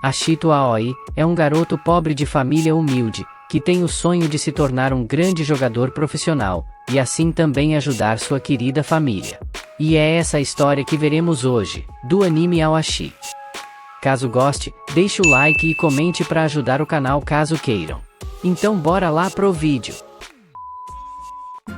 Ashito Aoi é um garoto pobre de família humilde, que tem o sonho de se tornar um grande jogador profissional, e assim também ajudar sua querida família. E é essa a história que veremos hoje, do anime Aoashi. Caso goste, deixe o like e comente para ajudar o canal caso queiram. Então bora lá pro vídeo.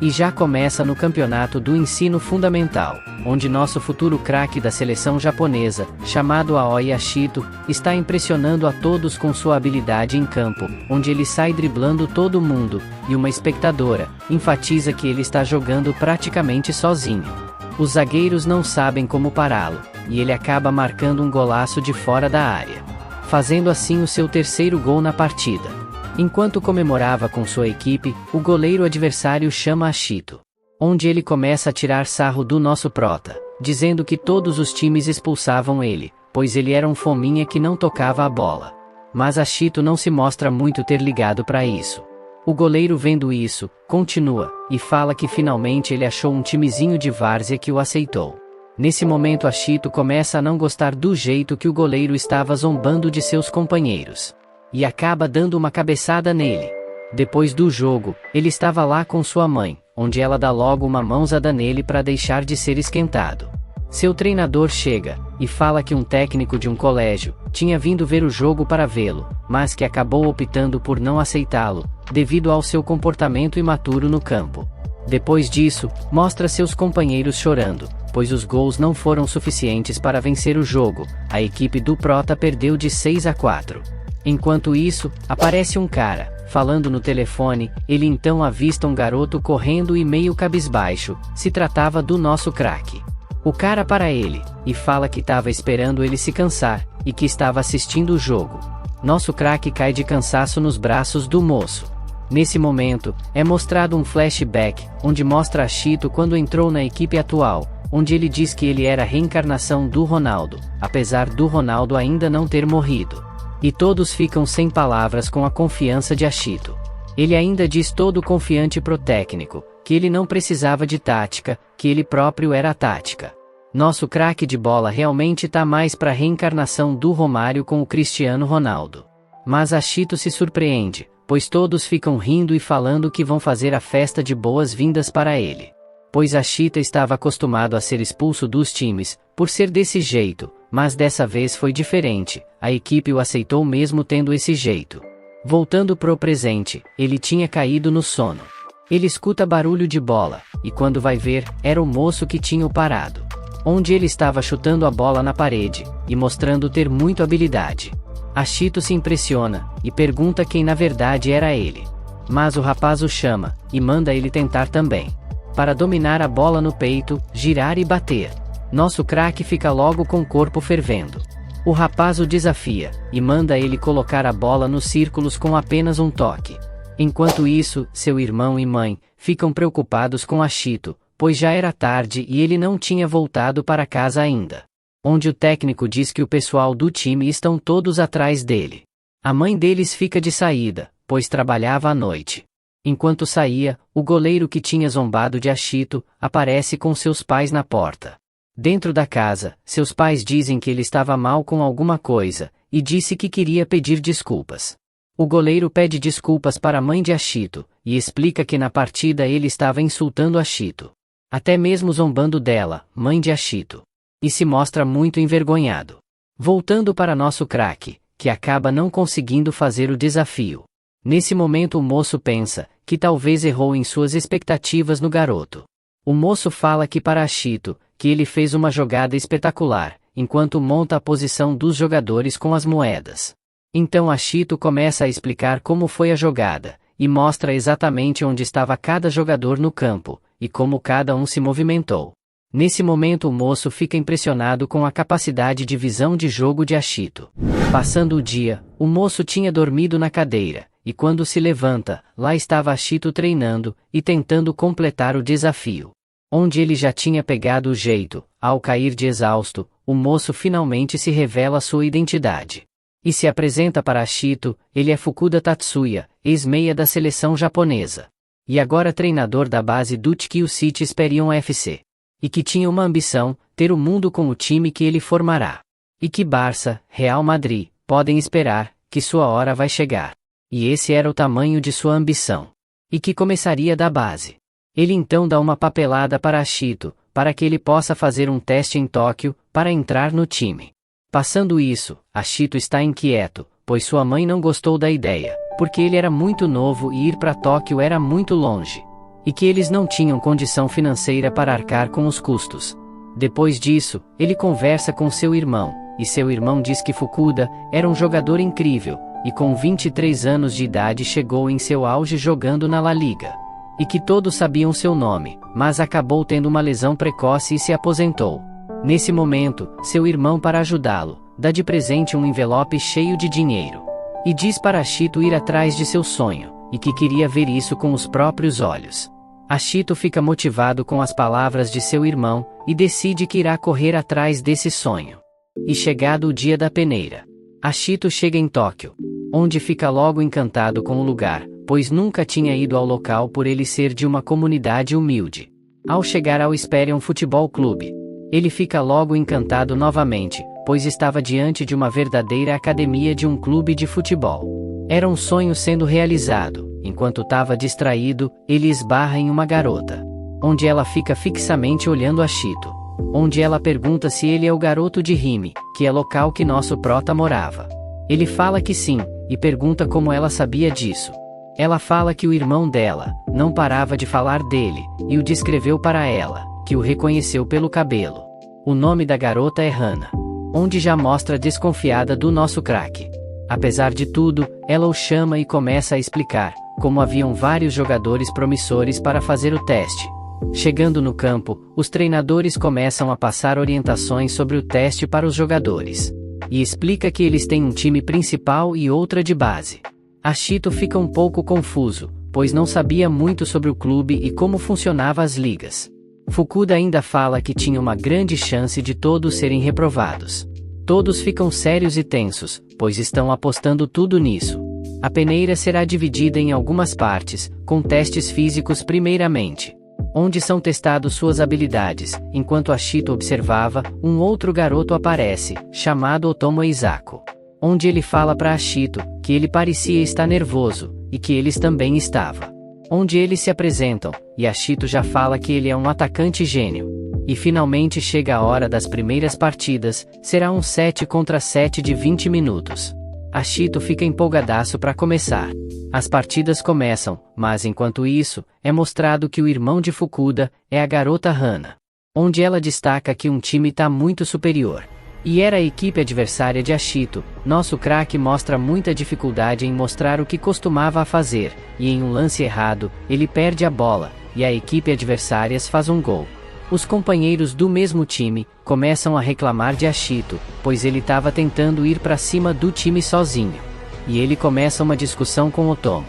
E já começa no campeonato do ensino fundamental, onde nosso futuro craque da seleção japonesa, chamado Aoi Ashito, está impressionando a todos com sua habilidade em campo, onde ele sai driblando todo mundo, e uma espectadora enfatiza que ele está jogando praticamente sozinho. Os zagueiros não sabem como pará-lo, e ele acaba marcando um golaço de fora da área, fazendo assim o seu terceiro gol na partida. Enquanto comemorava com sua equipe, o goleiro adversário chama Ashito, onde ele começa a tirar sarro do nosso prota, dizendo que todos os times expulsavam ele, pois ele era um fominha que não tocava a bola. Mas Ashito não se mostra muito ter ligado para isso. O goleiro, vendo isso, continua, e fala que finalmente ele achou um timezinho de várzea que o aceitou. Nesse momento Ashito começa a não gostar do jeito que o goleiro estava zombando de seus companheiros, e acaba dando uma cabeçada nele. Depois do jogo, ele estava lá com sua mãe, onde ela dá logo uma mãozada nele para deixar de ser esquentado. Seu treinador chega, e fala que um técnico de um colégio tinha vindo ver o jogo para vê-lo, mas que acabou optando por não aceitá-lo, devido ao seu comportamento imaturo no campo. Depois disso, mostra seus companheiros chorando, pois os gols não foram suficientes para vencer o jogo. A equipe do Prota perdeu de 6-4. Enquanto isso, aparece um cara, falando no telefone. Ele então avista um garoto correndo e meio cabisbaixo. Se tratava do nosso craque. O cara para ele, e fala que estava esperando ele se cansar, e que estava assistindo o jogo. Nosso craque cai de cansaço nos braços do moço. Nesse momento, é mostrado um flashback, onde mostra Ashito quando entrou na equipe atual, onde ele diz que ele era a reencarnação do Ronaldo, apesar do Ronaldo ainda não ter morrido. E todos ficam sem palavras com a confiança de Ashito. Ele ainda diz todo confiante pro técnico, que ele não precisava de tática, que ele próprio era a tática. Nosso craque de bola realmente tá mais pra reencarnação do Romário com o Cristiano Ronaldo. Mas Ashito se surpreende, pois todos ficam rindo e falando que vão fazer a festa de boas-vindas para ele. Pois Ashito estava acostumado a ser expulso dos times, por ser desse jeito, mas dessa vez foi diferente, a equipe o aceitou mesmo tendo esse jeito. Voltando pro presente, ele tinha caído no sono. Ele escuta barulho de bola, e quando vai ver, era o moço que tinha o parado, onde ele estava chutando a bola na parede, e mostrando ter muita habilidade. Ashito se impressiona, e pergunta quem na verdade era ele. Mas o rapaz o chama, e manda ele tentar também, para dominar a bola no peito, girar e bater. Nosso craque fica logo com o corpo fervendo. O rapaz o desafia, e manda ele colocar a bola nos círculos com apenas um toque. Enquanto isso, seu irmão e mãe ficam preocupados com Ashito, pois já era tarde e ele não tinha voltado para casa ainda. Onde o técnico diz que o pessoal do time estão todos atrás dele. A mãe deles fica de saída, pois trabalhava à noite. Enquanto saía, o goleiro que tinha zombado de Ashito aparece com seus pais na porta. Dentro da casa, seus pais dizem que ele estava mal com alguma coisa, e disse que queria pedir desculpas. O goleiro pede desculpas para a mãe de Ashito, e explica que na partida ele estava insultando Ashito, até mesmo zombando dela, mãe de Ashito. E se mostra muito envergonhado. Voltando para nosso craque, que acaba não conseguindo fazer o desafio. Nesse momento o moço pensa, que talvez errou em suas expectativas no garoto. O moço fala que para Ashito, que ele fez uma jogada espetacular, enquanto monta a posição dos jogadores com as moedas. Então Ashito começa a explicar como foi a jogada, e mostra exatamente onde estava cada jogador no campo, e como cada um se movimentou. Nesse momento o moço fica impressionado com a capacidade de visão de jogo de Ashito. Passando o dia, o moço tinha dormido na cadeira, e quando se levanta, lá estava Ashito treinando, e tentando completar o desafio. Onde ele já tinha pegado o jeito, ao cair de exausto, o moço finalmente se revela sua identidade. E se apresenta para Ashito. Ele é Fukuda Tatsuya, ex-meia da seleção japonesa. E agora treinador da base do Tokyo City Esperion FC. E que tinha uma ambição, ter o mundo com o time que ele formará. E que Barça, Real Madrid, podem esperar, que sua hora vai chegar. E esse era o tamanho de sua ambição. E que começaria da base. Ele então dá uma papelada para Ashito, para que ele possa fazer um teste em Tóquio, para entrar no time. Passando isso, Ashito está inquieto, pois sua mãe não gostou da ideia, porque ele era muito novo e ir para Tóquio era muito longe. E que eles não tinham condição financeira para arcar com os custos. Depois disso, ele conversa com seu irmão, e seu irmão diz que Fukuda era um jogador incrível, e com 23 anos de idade chegou em seu auge jogando na La Liga. E que todos sabiam seu nome, mas acabou tendo uma lesão precoce e se aposentou. Nesse momento, seu irmão, para ajudá-lo, dá de presente um envelope cheio de dinheiro. E diz para Ashito ir atrás de seu sonho, e que queria ver isso com os próprios olhos. Ashito fica motivado com as palavras de seu irmão, e decide que irá correr atrás desse sonho. E chegado o dia da peneira, Ashito chega em Tóquio, onde fica logo encantado com o lugar, pois nunca tinha ido ao local por ele ser de uma comunidade humilde. Ao chegar ao Esperion Futebol Clube, ele fica logo encantado novamente, pois estava diante de uma verdadeira academia de um clube de futebol. Era um sonho sendo realizado. Enquanto estava distraído, ele esbarra em uma garota, onde ela fica fixamente olhando Ashito, onde ela pergunta se ele é o garoto de Hime, que é local que nosso prota morava. Ele fala que sim, e pergunta como ela sabia disso. Ela fala que o irmão dela não parava de falar dele, e o descreveu para ela, que o reconheceu pelo cabelo. O nome da garota é Hana, onde já mostra desconfiada do nosso craque. Apesar de tudo, ela o chama e começa a explicar como haviam vários jogadores promissores para fazer o teste. Chegando no campo, os treinadores começam a passar orientações sobre o teste para os jogadores. E explica que eles têm um time principal e outra de base. Ashito fica um pouco confuso, pois não sabia muito sobre o clube e como funcionava as ligas. Fukuda ainda fala que tinha uma grande chance de todos serem reprovados. Todos ficam sérios e tensos, pois estão apostando tudo nisso. A peneira será dividida em algumas partes, com testes físicos primeiramente, onde são testados suas habilidades. Enquanto Ashito observava, um outro garoto aparece, chamado Otomo Eizako, onde ele fala para Ashito que ele parecia estar nervoso, e que eles também estavam. Onde eles se apresentam, e Ashito já fala que ele é um atacante gênio. E finalmente chega a hora das primeiras partidas, será um 7 contra 7 de 20 minutos. Ashito fica empolgadaço para começar. As partidas começam, mas enquanto isso, é mostrado que o irmão de Fukuda é a garota Hana, onde ela destaca que um time está muito superior. E era a equipe adversária de Ashito. Nosso craque mostra muita dificuldade em mostrar o que costumava fazer, e em um lance errado, ele perde a bola, e a equipe adversária faz um gol. Os companheiros do mesmo time começam a reclamar de Ashito, pois ele estava tentando ir para cima do time sozinho. E ele começa uma discussão com Otomo.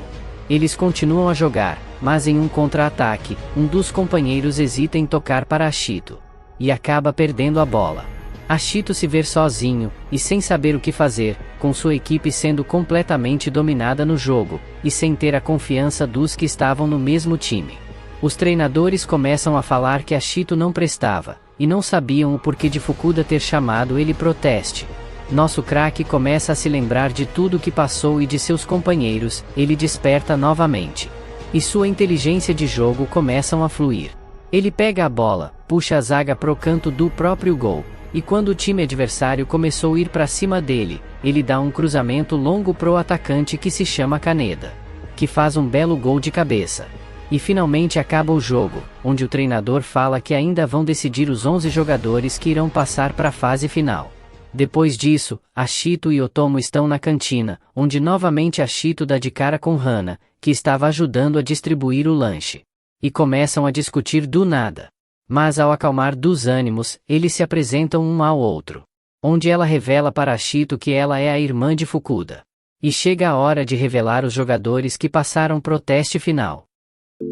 Eles continuam a jogar, mas em um contra-ataque, um dos companheiros hesita em tocar para Ashito, e acaba perdendo a bola. Ashito se vê sozinho, e sem saber o que fazer, com sua equipe sendo completamente dominada no jogo, e sem ter a confiança dos que estavam no mesmo time. Os treinadores começam a falar que Ashito não prestava, e não sabiam o porquê de Fukuda ter chamado ele pro teste. Nosso craque começa a se lembrar de tudo o que passou e de seus companheiros, ele desperta novamente. E sua inteligência de jogo começam a fluir. Ele pega a bola, puxa a zaga pro canto do próprio gol, e quando o time adversário começou a ir para cima dele, ele dá um cruzamento longo pro atacante que se chama Kaneda, que faz um belo gol de cabeça. E finalmente acaba o jogo, onde o treinador fala que ainda vão decidir os 11 jogadores que irão passar para a fase final. Depois disso, Ashito e Otomo estão na cantina, onde novamente Ashito dá de cara com Hana, que estava ajudando a distribuir o lanche. E começam a discutir do nada. Mas ao acalmar dos ânimos, eles se apresentam um ao outro. Onde ela revela para Ashito que ela é a irmã de Fukuda. E chega a hora de revelar os jogadores que passaram pro teste final.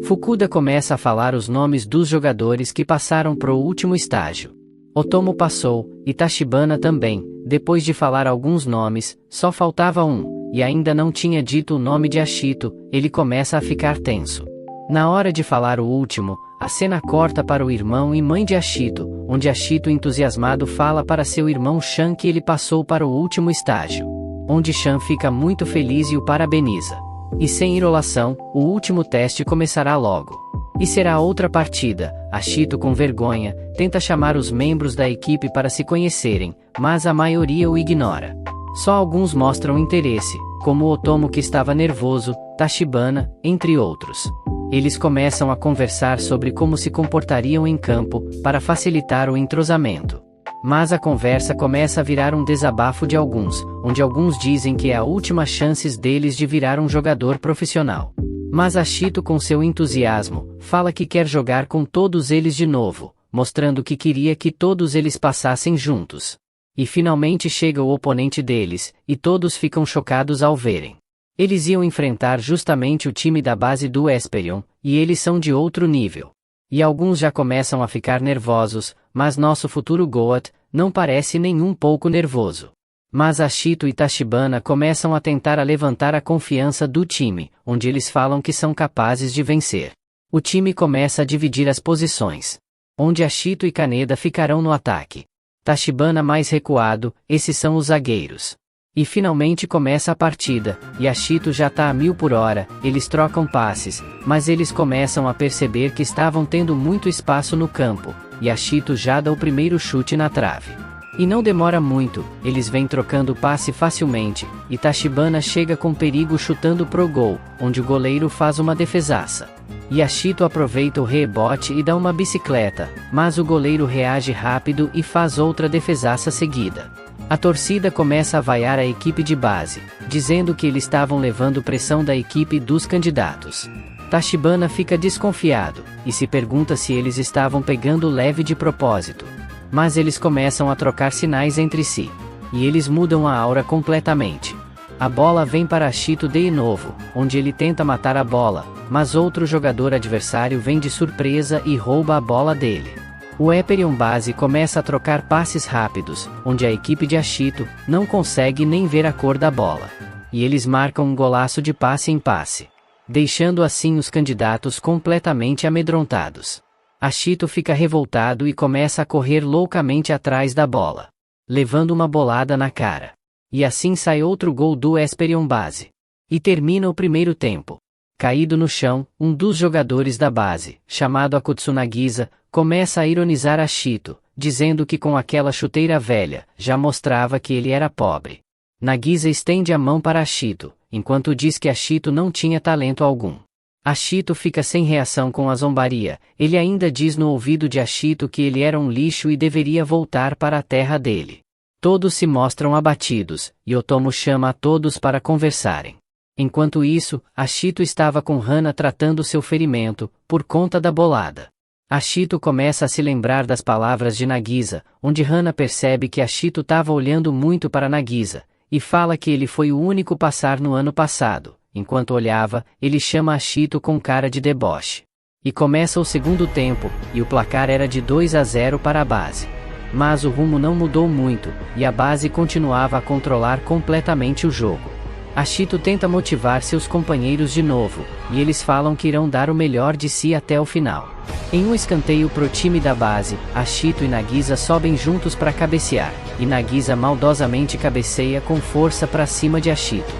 Fukuda começa a falar os nomes dos jogadores que passaram pro último estágio. Otomo passou, e Tachibana também. Depois de falar alguns nomes, só faltava um, e ainda não tinha dito o nome de Ashito, ele começa a ficar tenso. Na hora de falar o último, a cena corta para o irmão e mãe de Ashito, onde Ashito entusiasmado fala para seu irmão Shan que ele passou para o último estágio. onde Chan fica muito feliz e o parabeniza. E sem enrolação, o último teste começará logo. E será outra partida. Ashito, com vergonha, tenta chamar os membros da equipe para se conhecerem, mas a maioria o ignora. Só alguns mostram interesse, como Otomo, que estava nervoso, Tachibana, entre outros. Eles começam a conversar sobre como se comportariam em campo, para facilitar o entrosamento. Mas a conversa começa a virar um desabafo de alguns, onde alguns dizem que é a última chance deles de virar um jogador profissional. Mas Ashito, com seu entusiasmo, fala que quer jogar com todos eles de novo, mostrando que queria que todos eles passassem juntos. E finalmente chega o oponente deles, e todos ficam chocados ao verem. Eles iam enfrentar justamente o time da base do Esperion, e eles são de outro nível. E alguns já começam a ficar nervosos, mas nosso futuro Goat não parece nem um pouco nervoso. Mas Ashito e Tachibana começam a tentar levantar a confiança do time, onde eles falam que são capazes de vencer. O time começa a dividir as posições, onde Ashito e Kaneda ficarão no ataque. Tachibana mais recuado, esses são os zagueiros. E finalmente começa a partida, e Ashito já tá a 1000 por hora, eles trocam passes, mas eles começam a perceber que estavam tendo muito espaço no campo, e Ashito já dá o primeiro chute na trave. E não demora muito, eles vêm trocando passe facilmente, e Tachibana chega com perigo chutando pro gol, onde o goleiro faz uma defesaça. E Ashito aproveita o rebote e dá uma bicicleta, mas o goleiro reage rápido e faz outra defesaça seguida. A torcida começa a vaiar a equipe de base, dizendo que eles estavam levando pressão da equipe dos candidatos. Tachibana fica desconfiado, e se pergunta se eles estavam pegando leve de propósito. Mas eles começam a trocar sinais entre si. E eles mudam a aura completamente. A bola vem para Ashito de novo, onde ele tenta matar a bola, mas outro jogador adversário vem de surpresa e rouba a bola dele. O Esperion base começa a trocar passes rápidos, onde a equipe de Ashito não consegue nem ver a cor da bola. E eles marcam um golaço de passe em passe, deixando assim os candidatos completamente amedrontados. Ashito fica revoltado e começa a correr loucamente atrás da bola, levando uma bolada na cara. E assim sai outro gol do Esperion base. E termina o primeiro tempo. Caído no chão, um dos jogadores da base, chamado Akutsu Nagisa, começa a ironizar Ashito, dizendo que com aquela chuteira velha, já mostrava que ele era pobre. Nagisa estende a mão para Ashito, enquanto diz que Ashito não tinha talento algum. Ashito fica sem reação com a zombaria, ele ainda diz no ouvido de Ashito que ele era um lixo e deveria voltar para a terra dele. Todos se mostram abatidos, e Otomo chama a todos para conversarem. Enquanto isso, Ashito estava com Hana tratando seu ferimento, por conta da bolada. Ashito começa a se lembrar das palavras de Nagisa, onde Hana percebe que Ashito estava olhando muito para Nagisa, e fala que ele foi o único passar no ano passado. Enquanto olhava, ele chama Ashito com cara de deboche. E começa o segundo tempo, e o placar era de 2-0 para a base. Mas o rumo não mudou muito, e a base continuava a controlar completamente o jogo. Ashito tenta motivar seus companheiros de novo, e eles falam que irão dar o melhor de si até o final. Em um escanteio pro time da base, Ashito e Nagisa sobem juntos para cabecear, e Nagisa maldosamente cabeceia com força para cima de Ashito.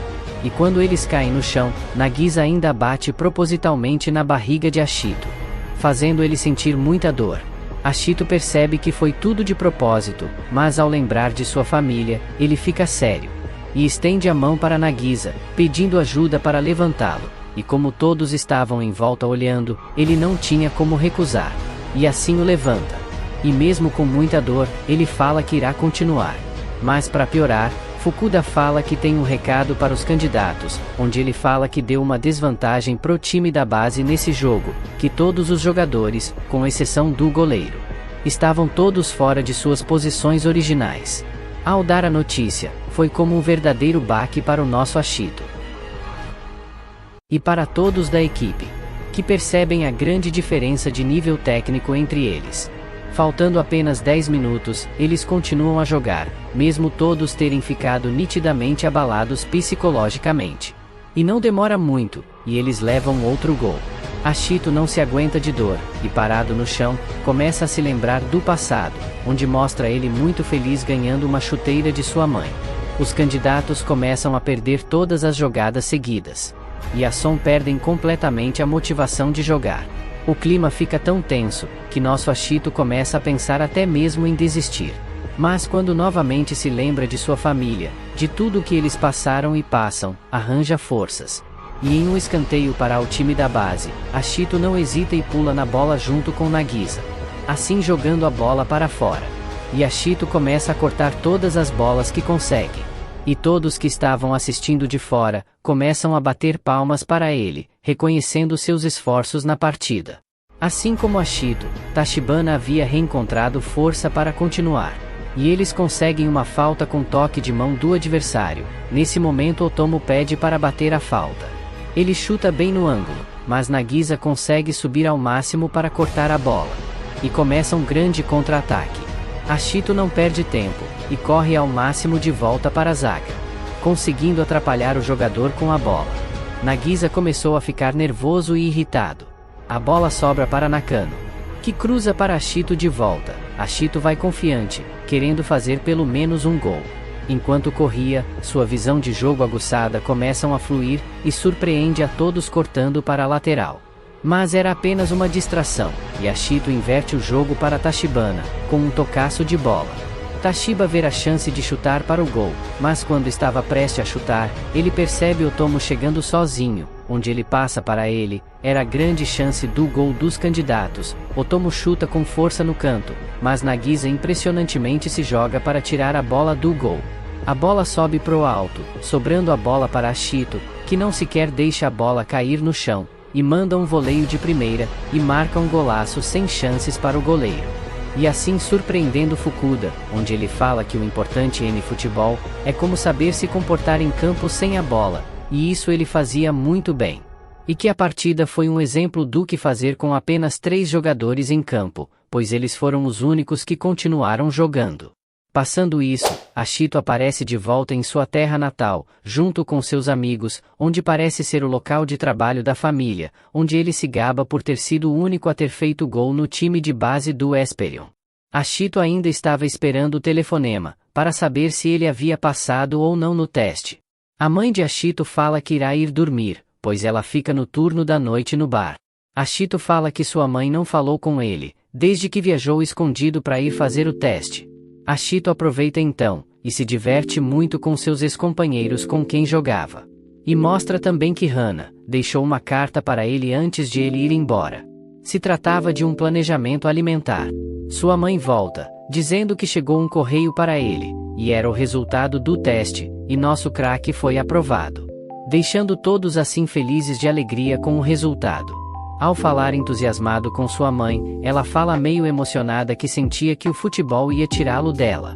E quando eles caem no chão, Nagisa ainda bate propositalmente na barriga de Ashito, fazendo ele sentir muita dor. Ashito percebe que foi tudo de propósito, mas ao lembrar de sua família, ele fica sério. E estende a mão para Nagisa, pedindo ajuda para levantá-lo, e como todos estavam em volta olhando, ele não tinha como recusar. E assim o levanta. E mesmo com muita dor, ele fala que irá continuar. Mas para piorar, Fukuda fala que tem um recado para os candidatos, onde ele fala que deu uma desvantagem pro time da base nesse jogo, que todos os jogadores, com exceção do goleiro, estavam todos fora de suas posições originais. Ao dar a notícia, foi como um verdadeiro baque para o nosso Ashito. E para todos da equipe, que percebem a grande diferença de nível técnico entre eles. Faltando apenas 10 minutos, eles continuam a jogar, mesmo todos terem ficado nitidamente abalados psicologicamente. E não demora muito, e eles levam outro gol. Ashito não se aguenta de dor, e parado no chão, começa a se lembrar do passado, onde mostra ele muito feliz ganhando uma chuteira de sua mãe. Os candidatos começam a perder todas as jogadas seguidas. E a Son perdem completamente a motivação de jogar. O clima fica tão tenso, que nosso Ashito começa a pensar até mesmo em desistir. Mas quando novamente se lembra de sua família, de tudo o que eles passaram e passam, arranja forças. E em um escanteio para o time da base, Ashito não hesita e pula na bola junto com Nagisa. Assim jogando a bola para fora. E Ashito começa a cortar todas as bolas que consegue. E todos que estavam assistindo de fora, começam a bater palmas para ele, reconhecendo seus esforços na partida. Assim como Ashito, Tachibana havia reencontrado força para continuar. E eles conseguem uma falta com toque de mão do adversário. Nesse momento Otomo pede para bater a falta. Ele chuta bem no ângulo, mas Nagisa consegue subir ao máximo para cortar a bola. E começa um grande contra-ataque. Ashito não perde tempo, e corre ao máximo de volta para a zaga, conseguindo atrapalhar o jogador com a bola. Nagisa começou a ficar nervoso e irritado. A bola sobra para Nakano, que cruza para Ashito de volta. Ashito vai confiante, querendo fazer pelo menos um gol. Enquanto corria, sua visão de jogo aguçada começam a fluir, e surpreende a todos cortando para a lateral. Mas era apenas uma distração, e Ashito inverte o jogo para Tachibana, com um tocaço de bola. Tashiba vê a chance de chutar para o gol, mas quando estava prestes a chutar, ele percebe Otomo chegando sozinho, onde ele passa para ele. Era a grande chance do gol dos candidatos. Otomo chuta com força no canto, mas Nagisa impressionantemente se joga para tirar a bola do gol. A bola sobe pro alto, sobrando a bola para Ashito, que não sequer deixa a bola cair no chão, e manda um voleio de primeira, e marca um golaço sem chances para o goleiro. E assim surpreendendo Fukuda, onde ele fala que o importante em futebol é como saber se comportar em campo sem a bola, e isso ele fazia muito bem. E que a partida foi um exemplo do que fazer com apenas 3 jogadores em campo, pois eles foram os únicos que continuaram jogando. Passando isso, Ashito aparece de volta em sua terra natal, junto com seus amigos, onde parece ser o local de trabalho da família, onde ele se gaba por ter sido o único a ter feito gol no time de base do Esperion. Ashito ainda estava esperando o telefonema, para saber se ele havia passado ou não no teste. A mãe de Ashito fala que irá ir dormir, pois ela fica no turno da noite no bar. Ashito fala que sua mãe não falou com ele, desde que viajou escondido para ir fazer o teste. Ashito aproveita então, e se diverte muito com seus ex-companheiros com quem jogava. E mostra também que Hana deixou uma carta para ele antes de ele ir embora. Se tratava de um planejamento alimentar. Sua mãe volta, dizendo que chegou um correio para ele, e era o resultado do teste, e nosso craque foi aprovado. Deixando todos assim felizes de alegria com o resultado. Ao falar entusiasmado com sua mãe, ela fala meio emocionada que sentia que o futebol ia tirá-lo dela.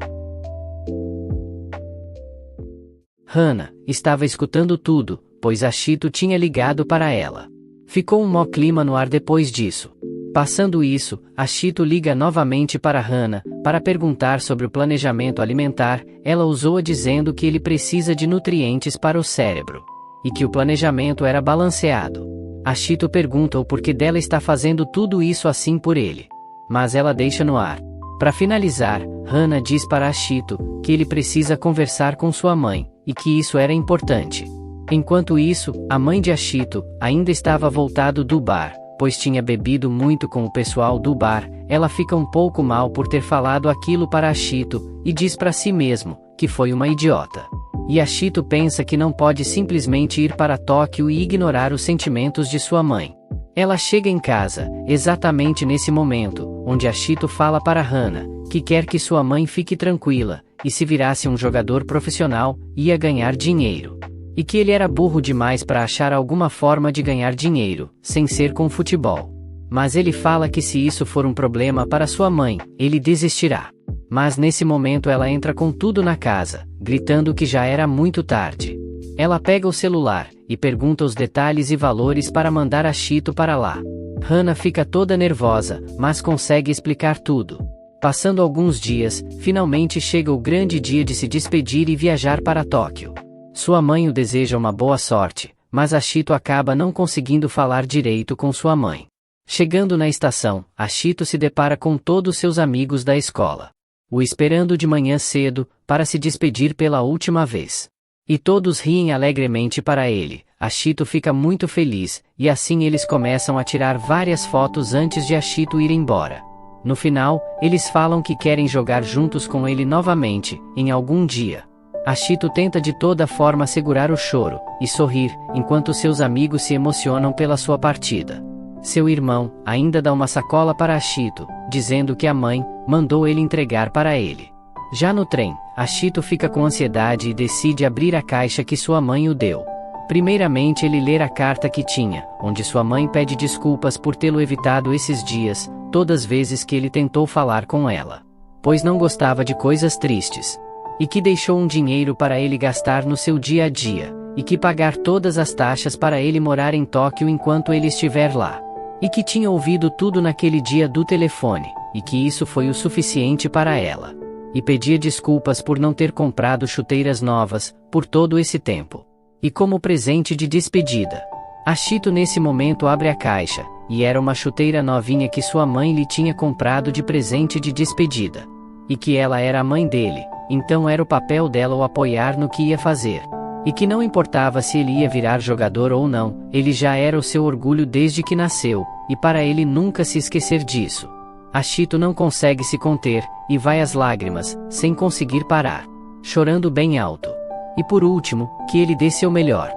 Hana estava escutando tudo, pois Ashito tinha ligado para ela. Ficou um mau clima no ar depois disso. Passando isso, Ashito liga novamente para Hana, para perguntar sobre o planejamento alimentar. Ela usou dizendo que ele precisa de nutrientes para o cérebro. E que o planejamento era balanceado. Ashito pergunta o porquê dela está fazendo tudo isso assim por ele. Mas ela deixa no ar. Para finalizar, Hana diz para Ashito que ele precisa conversar com sua mãe, e que isso era importante. Enquanto isso, a mãe de Ashito ainda estava voltado do bar, pois tinha bebido muito com o pessoal do bar. Ela fica um pouco mal por ter falado aquilo para Ashito, e diz para si mesmo que foi uma idiota. E Ashito pensa que não pode simplesmente ir para Tóquio e ignorar os sentimentos de sua mãe. Ela chega em casa, exatamente nesse momento, onde Ashito fala para Hana que quer que sua mãe fique tranquila, e se virasse um jogador profissional, ia ganhar dinheiro. E que ele era burro demais para achar alguma forma de ganhar dinheiro, sem ser com futebol. Mas ele fala que se isso for um problema para sua mãe, ele desistirá. Mas nesse momento ela entra com tudo na casa, gritando que já era muito tarde. Ela pega o celular, e pergunta os detalhes e valores para mandar Ashito para lá. Hana fica toda nervosa, mas consegue explicar tudo. Passando alguns dias, finalmente chega o grande dia de se despedir e viajar para Tóquio. Sua mãe o deseja uma boa sorte, mas Ashito acaba não conseguindo falar direito com sua mãe. Chegando na estação, Ashito se depara com todos seus amigos da escola. o esperando de manhã cedo, para se despedir pela última vez. E todos riem alegremente para ele. Ashito fica muito feliz, e assim eles começam a tirar várias fotos antes de Ashito ir embora. No final, eles falam que querem jogar juntos com ele novamente, em algum dia. Ashito tenta de toda forma segurar o choro, e sorrir, enquanto seus amigos se emocionam pela sua partida. Seu irmão, ainda dá uma sacola para Ashito, dizendo que a mãe mandou ele entregar para ele. Já no trem, Ashito fica com ansiedade e decide abrir a caixa que sua mãe o deu. Primeiramente ele lê a carta que tinha, onde sua mãe pede desculpas por tê-lo evitado esses dias, todas as vezes que ele tentou falar com ela. Pois não gostava de coisas tristes. E que deixou um dinheiro para ele gastar no seu dia a dia, e que pagar todas as taxas para ele morar em Tóquio enquanto ele estiver lá. E que tinha ouvido tudo naquele dia do telefone, e que isso foi o suficiente para ela. E pedia desculpas por não ter comprado chuteiras novas, por todo esse tempo. E como presente de despedida, Ashito nesse momento abre a caixa, e era uma chuteira novinha que sua mãe lhe tinha comprado de presente de despedida. E que ela era a mãe dele, então era o papel dela o apoiar no que ia fazer. E que não importava se ele ia virar jogador ou não, ele já era o seu orgulho desde que nasceu, e para ele nunca se esquecer disso. Ashito não consegue se conter, e vai às lágrimas, sem conseguir parar. Chorando bem alto. E por último, que ele dê seu melhor.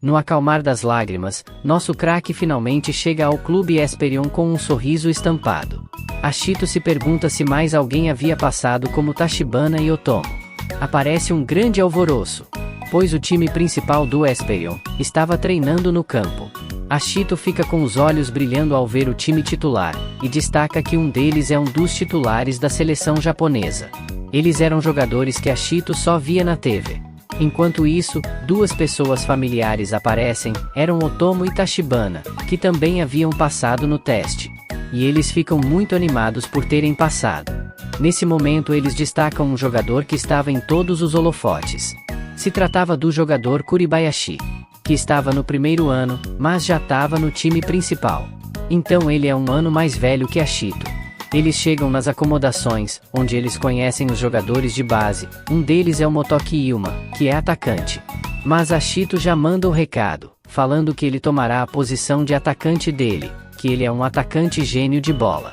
No acalmar das lágrimas, nosso craque finalmente chega ao Clube Esperion com um sorriso estampado. Ashito se pergunta se mais alguém havia passado como Tachibana e Otomo. Aparece um grande alvoroço, pois o time principal do Esperion estava treinando no campo. Ashito fica com os olhos brilhando ao ver o time titular, e destaca que um deles é um dos titulares da seleção japonesa. Eles eram jogadores que Ashito só via na TV. Enquanto isso, duas pessoas familiares aparecem, eram Otomo e Tachibana, que também haviam passado no teste. E eles ficam muito animados por terem passado. Nesse momento eles destacam um jogador que estava em todos os holofotes. Se tratava do jogador Kuribayashi, que estava no primeiro ano, mas já estava no time principal. Então ele é um ano mais velho que Ashito. Eles chegam nas acomodações, onde eles conhecem os jogadores de base. Um deles é o Motoki Yuma, que é atacante. Mas Ashito já manda um recado, falando que ele tomará a posição de atacante dele, que ele é um atacante gênio de bola.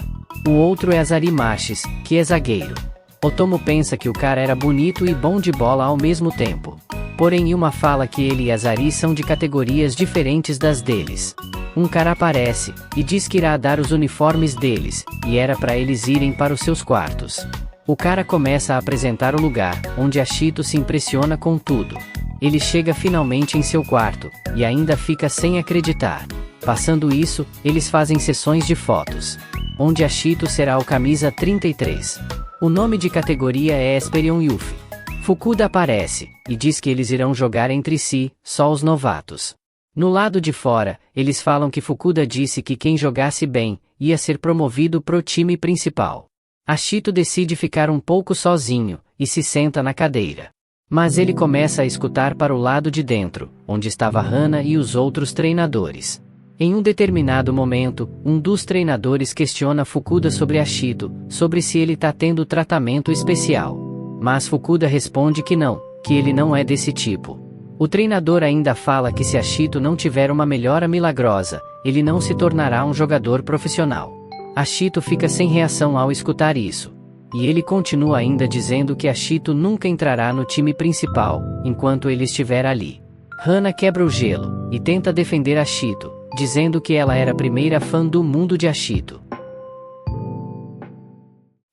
O outro é Azari Machis, que é zagueiro. Otomo pensa que o cara era bonito e bom de bola ao mesmo tempo. Porém Yuma fala que ele e Azari são de categorias diferentes das deles. Um cara aparece, e diz que irá dar os uniformes deles, e era para eles irem para os seus quartos. O cara começa a apresentar o lugar, onde Ashito se impressiona com tudo. Ele chega finalmente em seu quarto, e ainda fica sem acreditar. Passando isso, eles fazem sessões de fotos, onde Ashito será o camisa 33. O nome de categoria é Esperion Yuffie. Fukuda aparece, e diz que eles irão jogar entre si, só os novatos. No lado de fora, eles falam que Fukuda disse que quem jogasse bem, ia ser promovido pro time principal. Ashito decide ficar um pouco sozinho, e se senta na cadeira. Mas ele começa a escutar para o lado de dentro, onde estava Hana e os outros treinadores. Em um determinado momento, um dos treinadores questiona Fukuda sobre Ashito, sobre se ele tá tendo tratamento especial. Mas Fukuda responde que não, que ele não é desse tipo. O treinador ainda fala que se Ashito não tiver uma melhora milagrosa, ele não se tornará um jogador profissional. Ashito fica sem reação ao escutar isso. E ele continua ainda dizendo que Ashito nunca entrará no time principal, enquanto ele estiver ali. Hana quebra o gelo, e tenta defender Ashito, dizendo que ela era a primeira fã do mundo de Ashito.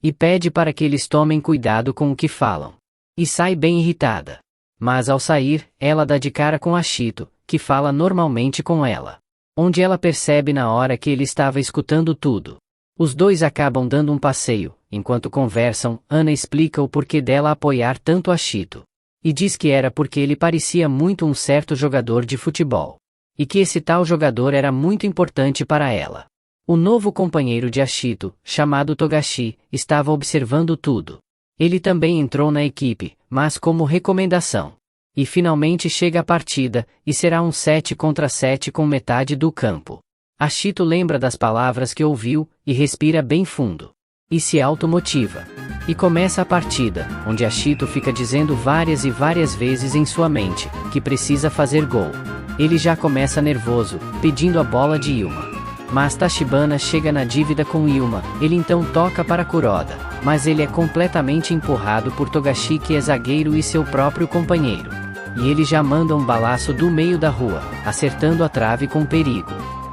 E pede para que eles tomem cuidado com o que falam. E sai bem irritada. Mas ao sair, ela dá de cara com Ashito, que fala normalmente com ela. Onde ela percebe na hora que ele estava escutando tudo. Os dois acabam dando um passeio, enquanto conversam, Ana explica o porquê dela apoiar tanto Ashito. E diz que era porque ele parecia muito um certo jogador de futebol. E que esse tal jogador era muito importante para ela. O novo companheiro de Ashito, chamado Togashi, estava observando tudo. Ele também entrou na equipe, mas como recomendação. E finalmente chega a partida, e será um 7 contra 7 com metade do campo. Ashito lembra das palavras que ouviu, e respira bem fundo. E se automotiva. E começa a partida, onde Ashito fica dizendo várias e várias vezes em sua mente, que precisa fazer gol. Ele já começa nervoso, pedindo a bola de Yuma. Mas Tachibana chega na dívida com Yuma, ele então toca para Kuroda, mas ele é completamente empurrado por Togashi, que é zagueiro e seu próprio companheiro. E ele já manda um balaço do meio da rua, acertando a trave com perigo.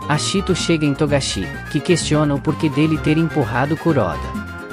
Ashito chega em Togashi, que questiona o porquê dele ter empurrado Kuroda.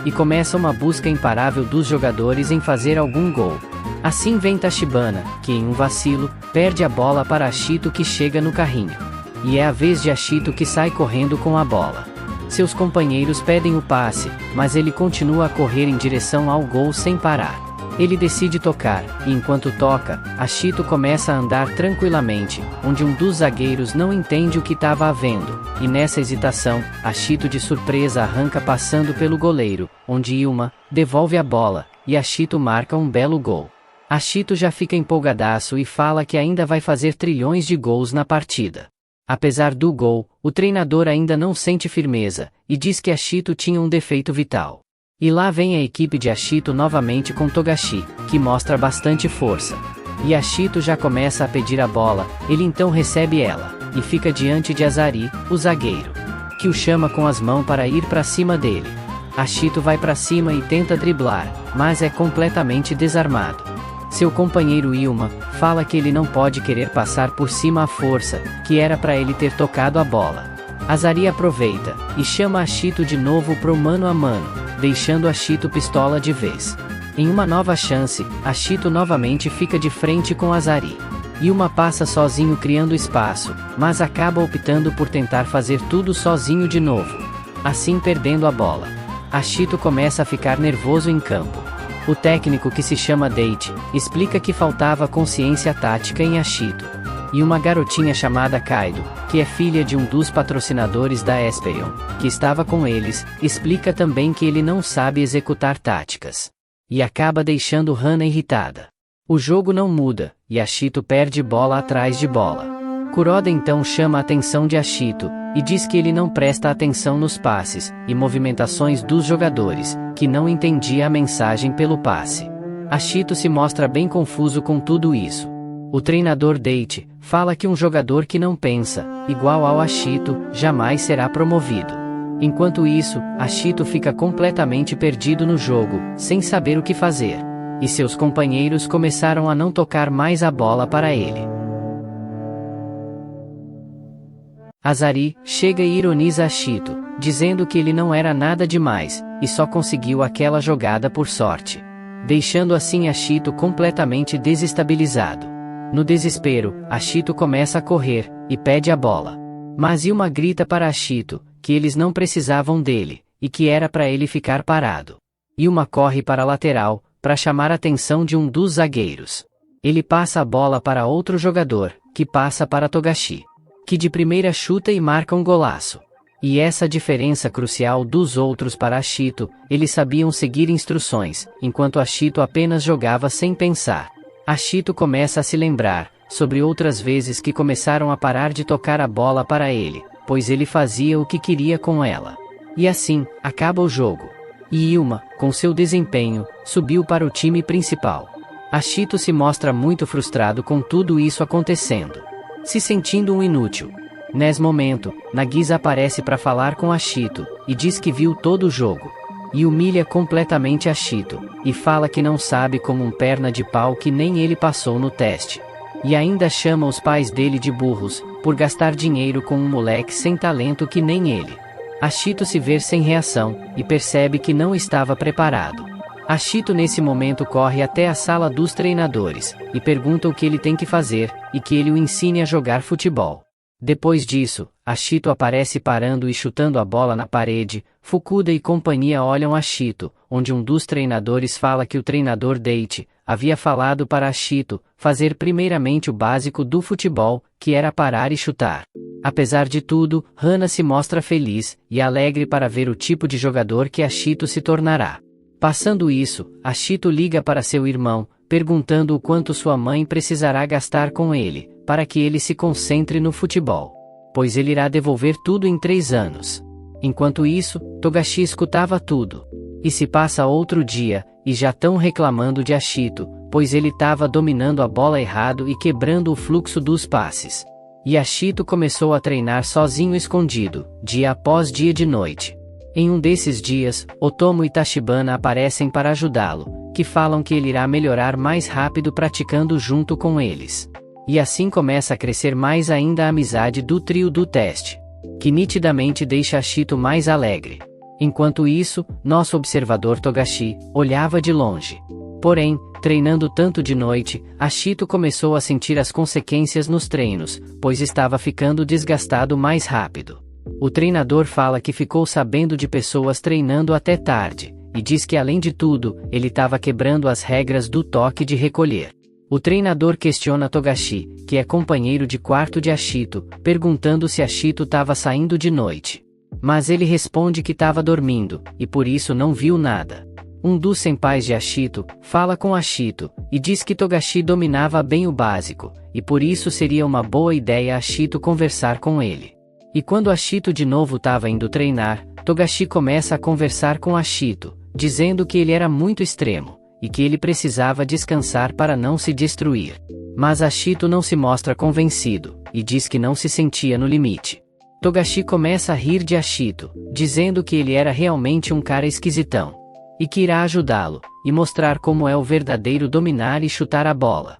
E começa uma busca imparável dos jogadores em fazer algum gol. Assim vem Tachibana, que em um vacilo, perde a bola para Ashito, que chega no carrinho. E é a vez de Ashito, que sai correndo com a bola. Seus companheiros pedem o passe, mas ele continua a correr em direção ao gol sem parar. Ele decide tocar, e enquanto toca, Ashito começa a andar tranquilamente, onde um dos zagueiros não entende o que estava havendo, e nessa hesitação, Ashito de surpresa arranca passando pelo goleiro, onde Yuma devolve a bola, e Ashito marca um belo gol. Ashito já fica empolgadaço e fala que ainda vai fazer trilhões de gols na partida. Apesar do gol, o treinador ainda não sente firmeza, e diz que Ashito tinha um defeito vital. E lá vem a equipe de Ashito novamente com Togashi, que mostra bastante força. E Ashito já começa a pedir a bola, ele então recebe ela, e fica diante de Azari, o zagueiro, que o chama com as mãos para ir para cima dele. Ashito vai para cima e tenta driblar, mas é completamente desarmado. Seu companheiro Yuma fala que ele não pode querer passar por cima à força, que era para ele ter tocado a bola. Azari aproveita, e chama Ashito de novo pro mano a mano, deixando Ashito pistola de vez. Em uma nova chance, Ashito novamente fica de frente com Azari. Yuma passa sozinho criando espaço, mas acaba optando por tentar fazer tudo sozinho de novo. Assim perdendo a bola. Ashito começa a ficar nervoso em campo. O técnico, que se chama Date, explica que faltava consciência tática em Ashito. E uma garotinha chamada Kaido, que é filha de um dos patrocinadores da Espeon, que estava com eles, explica também que ele não sabe executar táticas. E acaba deixando Hana irritada. O jogo não muda, e Ashito perde bola atrás de bola. Kuroda então chama a atenção de Ashito, e diz que ele não presta atenção nos passes e movimentações dos jogadores, que não entendia a mensagem pelo passe. Ashito se mostra bem confuso com tudo isso. O treinador Date fala que um jogador que não pensa, igual ao Ashito, jamais será promovido. Enquanto isso, Ashito fica completamente perdido no jogo, sem saber o que fazer. E seus companheiros começaram a não tocar mais a bola para ele. Azari chega e ironiza Ashito, dizendo que ele não era nada demais, e só conseguiu aquela jogada por sorte. Deixando assim Ashito completamente desestabilizado. No desespero, Ashito começa a correr, e pede a bola. Mas Yuma grita para Ashito, que eles não precisavam dele, e que era para ele ficar parado. Yuma corre para a lateral, para chamar a atenção de um dos zagueiros. Ele passa a bola para outro jogador, que passa para Togashi, que de primeira chuta e marca um golaço. E essa diferença crucial dos outros para Ashito, eles sabiam seguir instruções, enquanto Ashito apenas jogava sem pensar. Ashito começa a se lembrar sobre outras vezes que começaram a parar de tocar a bola para ele, pois ele fazia o que queria com ela. E assim, acaba o jogo. E Yuma, com seu desempenho, subiu para o time principal. Ashito se mostra muito frustrado com tudo isso acontecendo, se sentindo um inútil. Nesse momento, Nagisa aparece para falar com Ashito, e diz que viu todo o jogo. E humilha completamente Ashito, e fala que não sabe como um perna de pau que nem ele passou no teste. E ainda chama os pais dele de burros, por gastar dinheiro com um moleque sem talento que nem ele. Ashito se vê sem reação, e percebe que não estava preparado. Ashito nesse momento corre até a sala dos treinadores, e pergunta o que ele tem que fazer, e que ele o ensine a jogar futebol. Depois disso, Ashito aparece parando e chutando a bola na parede. Fukuda e companhia olham Ashito, onde um dos treinadores fala que o treinador Date havia falado para Ashito fazer primeiramente o básico do futebol, que era parar e chutar. Apesar de tudo, Hana se mostra feliz e alegre para ver o tipo de jogador que Ashito se tornará. Passando isso, Ashito liga para seu irmão, perguntando o quanto sua mãe precisará gastar com ele, para que ele se concentre no futebol. pois ele irá devolver tudo em 3 anos. Enquanto isso, Togashi escutava tudo. E se passa outro dia, e já tão reclamando de Ashito, pois ele estava dominando a bola errado e quebrando o fluxo dos passes. E Ashito começou a treinar sozinho escondido, dia após dia de noite. Em um desses dias, Otomo e Tachibana aparecem para ajudá-lo, que falam que ele irá melhorar mais rápido praticando junto com eles. E assim começa a crescer mais ainda a amizade do trio do teste, que nitidamente deixa Ashito mais alegre. Enquanto isso, nosso observador Togashi olhava de longe. Porém, treinando tanto de noite, Ashito começou a sentir as consequências nos treinos, pois estava ficando desgastado mais rápido. O treinador fala que ficou sabendo de pessoas treinando até tarde, e diz que além de tudo, ele estava quebrando as regras do toque de recolher. O treinador questiona Togashi, que é companheiro de quarto de Ashito, perguntando se Ashito estava saindo de noite. Mas ele responde que estava dormindo, e por isso não viu nada. Um dos senpais de Ashito fala com Ashito, e diz que Togashi dominava bem o básico, e por isso seria uma boa ideia Ashito conversar com ele. E quando Ashito de novo estava indo treinar, Togashi começa a conversar com Ashito, dizendo que ele era muito extremo, e que ele precisava descansar para não se destruir. Mas Ashito não se mostra convencido, e diz que não se sentia no limite. Togashi começa a rir de Ashito, dizendo que ele era realmente um cara esquisitão, e que irá ajudá-lo, e mostrar como é o verdadeiro dominar e chutar a bola.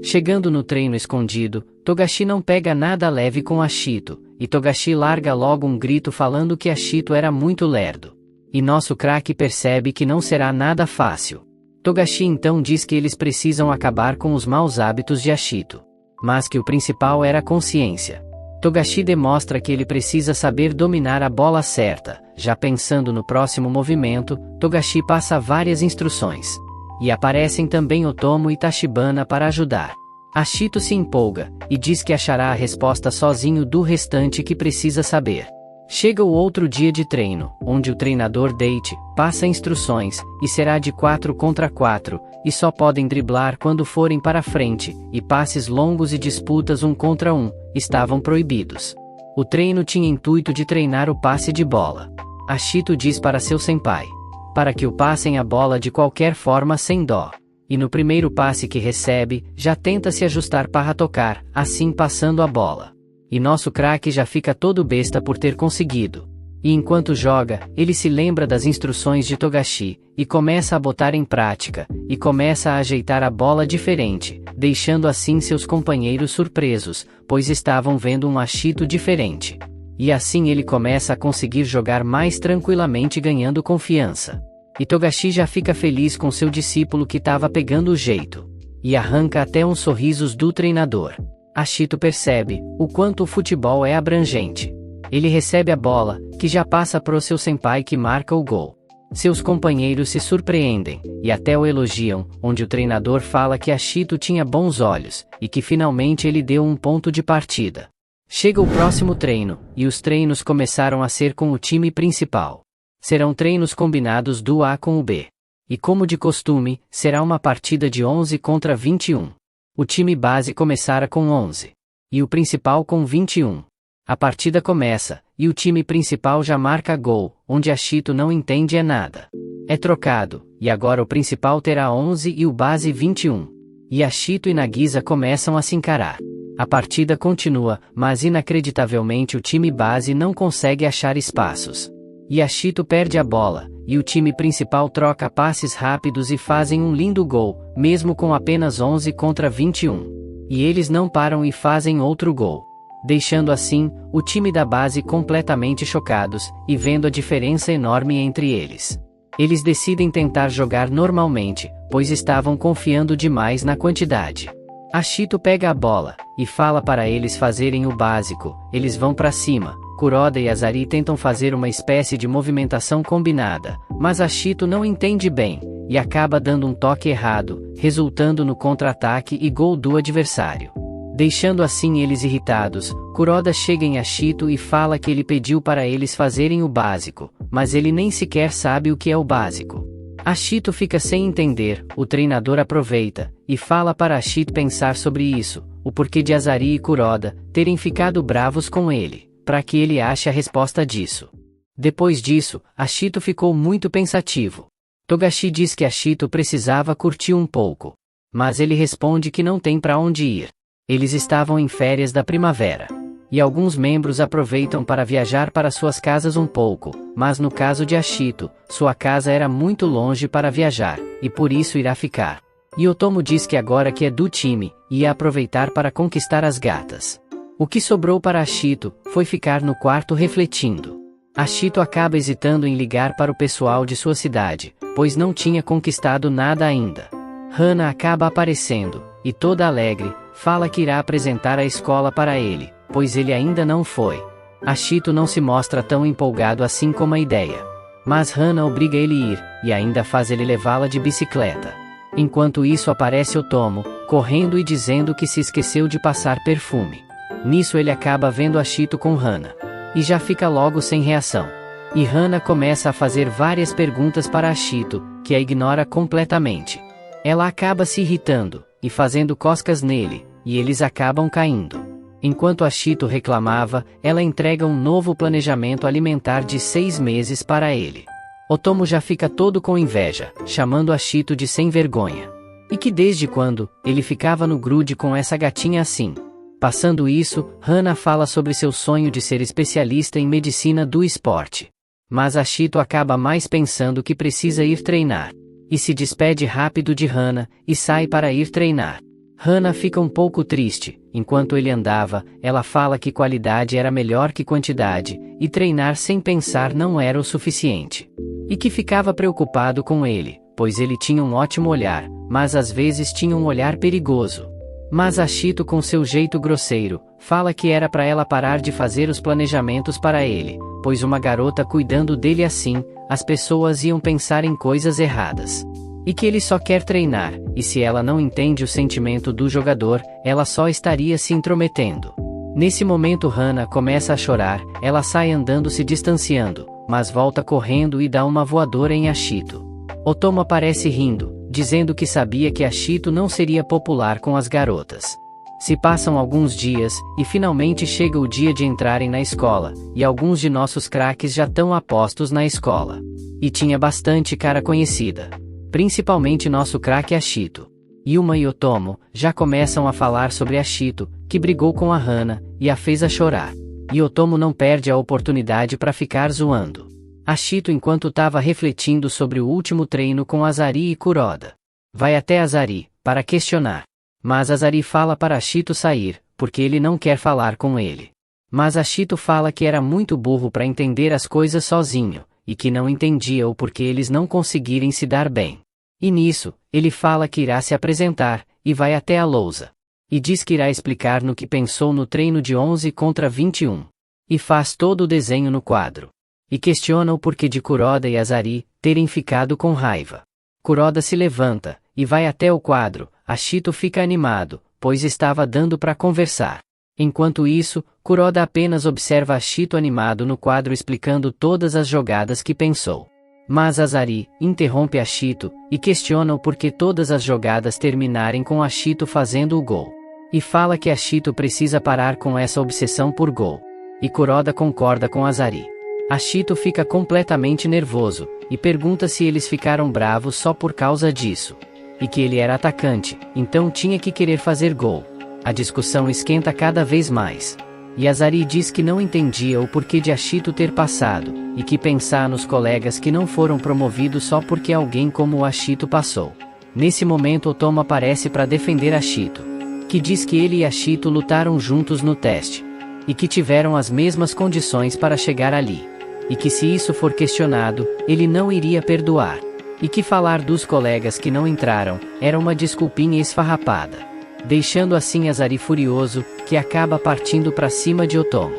Chegando no treino escondido, Togashi não pega nada leve com Ashito, e Togashi larga logo um grito falando que Ashito era muito lerdo. E nosso craque percebe que não será nada fácil. Togashi então diz que eles precisam acabar com os maus hábitos de Ashito, mas que o principal era a consciência. Togashi demonstra que ele precisa saber dominar a bola certa. Já pensando no próximo movimento, Togashi passa várias instruções. E aparecem também Otomo e Tachibana para ajudar. Ashito se empolga, e diz que achará a resposta sozinho do restante que precisa saber. Chega o outro dia de treino, onde o treinador Date passa instruções, e será de 4 contra 4, e só podem driblar quando forem para frente, e passes longos e disputas 1 contra 1, estavam proibidos. O treino tinha intuito de treinar o passe de bola. Ashito diz para seu senpai, para que o passem a bola de qualquer forma sem dó. E no primeiro passe que recebe, já tenta se ajustar para tocar, assim passando a bola. E nosso craque já fica todo besta por ter conseguido. E enquanto joga, ele se lembra das instruções de Togashi, e começa a botar em prática, e começa a ajeitar a bola diferente, deixando assim seus companheiros surpresos, pois estavam vendo um Ashito diferente. E assim ele começa a conseguir jogar mais tranquilamente ganhando confiança. E Togashi já fica feliz com seu discípulo que estava pegando o jeito. E arranca até uns sorrisos do treinador. Ashito percebe o quanto o futebol é abrangente. Ele recebe a bola, que já passa pro seu senpai que marca o gol. Seus companheiros se surpreendem, e até o elogiam, onde o treinador fala que Ashito tinha bons olhos, e que finalmente ele deu um ponto de partida. Chega o próximo treino, e os treinos começaram a ser com o time principal. Serão treinos combinados do A com o B. E como de costume, será uma partida de 11 contra 21. O time base começará com 11. E o principal com 21. A partida começa, e o time principal já marca gol, onde Ashito não entende nada. É trocado, e agora o principal terá 11 e o base 21. E Ashito e Nagisa começam a se encarar. A partida continua, mas inacreditavelmente o time base não consegue achar espaços. E Ashito perde a bola, e o time principal troca passes rápidos e fazem um lindo gol, mesmo com apenas 11 contra 21. E eles não param e fazem outro gol. Deixando assim, o time da base completamente chocados, e vendo a diferença enorme entre eles. Eles decidem tentar jogar normalmente, pois estavam confiando demais na quantidade. Ashito pega a bola, e fala para eles fazerem o básico, eles vão para cima. Kuroda e Azari tentam fazer uma espécie de movimentação combinada, mas Ashito não entende bem, e acaba dando um toque errado, resultando no contra-ataque e gol do adversário. Deixando assim eles irritados, Kuroda chega em Ashito e fala que ele pediu para eles fazerem o básico, mas ele nem sequer sabe o que é o básico. Ashito fica sem entender, o treinador aproveita, e fala para Ashito pensar sobre isso, o porquê de Azari e Kuroda terem ficado bravos com ele, para que ele ache a resposta disso. Depois disso, Ashito ficou muito pensativo. Togashi diz que Ashito precisava curtir um pouco. Mas ele responde que não tem para onde ir. Eles estavam em férias da primavera. E alguns membros aproveitam para viajar para suas casas um pouco, mas no caso de Ashito, sua casa era muito longe para viajar, e por isso irá ficar. E Otomo diz que agora que é do time, ia aproveitar para conquistar as gatas. O que sobrou para Ashito foi ficar no quarto refletindo. Ashito acaba hesitando em ligar para o pessoal de sua cidade, pois não tinha conquistado nada ainda. Hana acaba aparecendo, e toda alegre, fala que irá apresentar a escola para ele, pois ele ainda não foi. Ashito não se mostra tão empolgado assim com a ideia. Mas Hana obriga ele a ir, e ainda faz ele levá-la de bicicleta. Enquanto isso aparece Otomo, correndo e dizendo que se esqueceu de passar perfume. Nisso ele acaba vendo Ashito com Hana. E já fica logo sem reação. E Hana começa a fazer várias perguntas para Ashito, que a ignora completamente. Ela acaba se irritando, e fazendo coscas nele, e eles acabam caindo. Enquanto Ashito reclamava, ela entrega um novo planejamento alimentar de 6 meses para ele. Otomo já fica todo com inveja, chamando Ashito de sem vergonha. E que desde quando, ele ficava no grude com essa gatinha assim. Passando isso, Hana fala sobre seu sonho de ser especialista em medicina do esporte. Mas Ashito acaba mais pensando que precisa ir treinar. E se despede rápido de Hana, e sai para ir treinar. Hana fica um pouco triste. Enquanto ele andava, ela fala que qualidade era melhor que quantidade, e treinar sem pensar não era o suficiente. E que ficava preocupado com ele, pois ele tinha um ótimo olhar, mas às vezes tinha um olhar perigoso. Mas Ashito, com seu jeito grosseiro, fala que era para ela parar de fazer os planejamentos para ele, pois uma garota cuidando dele assim, as pessoas iam pensar em coisas erradas. E que ele só quer treinar, e se ela não entende o sentimento do jogador, ela só estaria se intrometendo. Nesse momento Hana começa a chorar, ela sai andando se distanciando, mas volta correndo e dá uma voadora em Ashito. Otomo aparece rindo, dizendo que sabia que Ashito não seria popular com as garotas. Se passam alguns dias, e finalmente chega o dia de entrarem na escola, e alguns de nossos craques já estão apostos na escola. E tinha bastante cara conhecida. Principalmente nosso craque Ashito. Yuma e Otomo já começam a falar sobre Ashito, que brigou com a Hana, e a fez a chorar. E Otomo não perde a oportunidade para ficar zoando Ashito enquanto estava refletindo sobre o último treino com Azari e Kuroda. Vai até Azari, para questionar. Mas Azari fala para Ashito sair, porque ele não quer falar com ele. Mas Ashito fala que era muito burro para entender as coisas sozinho, e que não entendia o porquê eles não conseguirem se dar bem. E nisso, ele fala que irá se apresentar, e vai até a lousa. E diz que irá explicar no que pensou no treino de 11 contra 21. E faz todo o desenho no quadro. E questiona o porquê de Kuroda e Azari terem ficado com raiva. Kuroda se levanta, e vai até o quadro. Ashito fica animado, pois estava dando para conversar. Enquanto isso, Kuroda apenas observa Ashito animado no quadro explicando todas as jogadas que pensou. Mas Azari interrompe Ashito, e questiona o porquê todas as jogadas terminarem com Ashito fazendo o gol. E fala que Ashito precisa parar com essa obsessão por gol. E Kuroda concorda com Azari. Ashito fica completamente nervoso, e pergunta se eles ficaram bravos só por causa disso. E que ele era atacante, então tinha que querer fazer gol. A discussão esquenta cada vez mais. E Azari diz que não entendia o porquê de Ashito ter passado, e que pensar nos colegas que não foram promovidos só porque alguém como o Ashito passou. Nesse momento Otomo aparece para defender Ashito. Que diz que ele e Ashito lutaram juntos no teste. E que tiveram as mesmas condições para chegar ali. E que se isso for questionado, ele não iria perdoar. E que falar dos colegas que não entraram, era uma desculpinha esfarrapada. Deixando assim Azari furioso, que acaba partindo para cima de Otomo.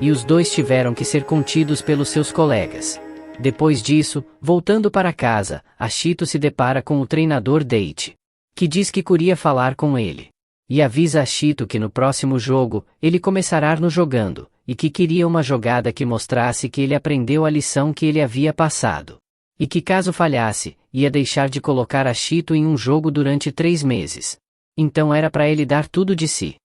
E os dois tiveram que ser contidos pelos seus colegas. Depois disso, voltando para casa, Ashito se depara com o treinador Date. Que diz que queria falar com ele. E avisa Ashito que no próximo jogo, ele começará no jogando, e que queria uma jogada que mostrasse que ele aprendeu a lição que ele havia passado. E que caso falhasse, ia deixar de colocar Ashito em um jogo durante 3 meses. Então era para ele dar tudo de si.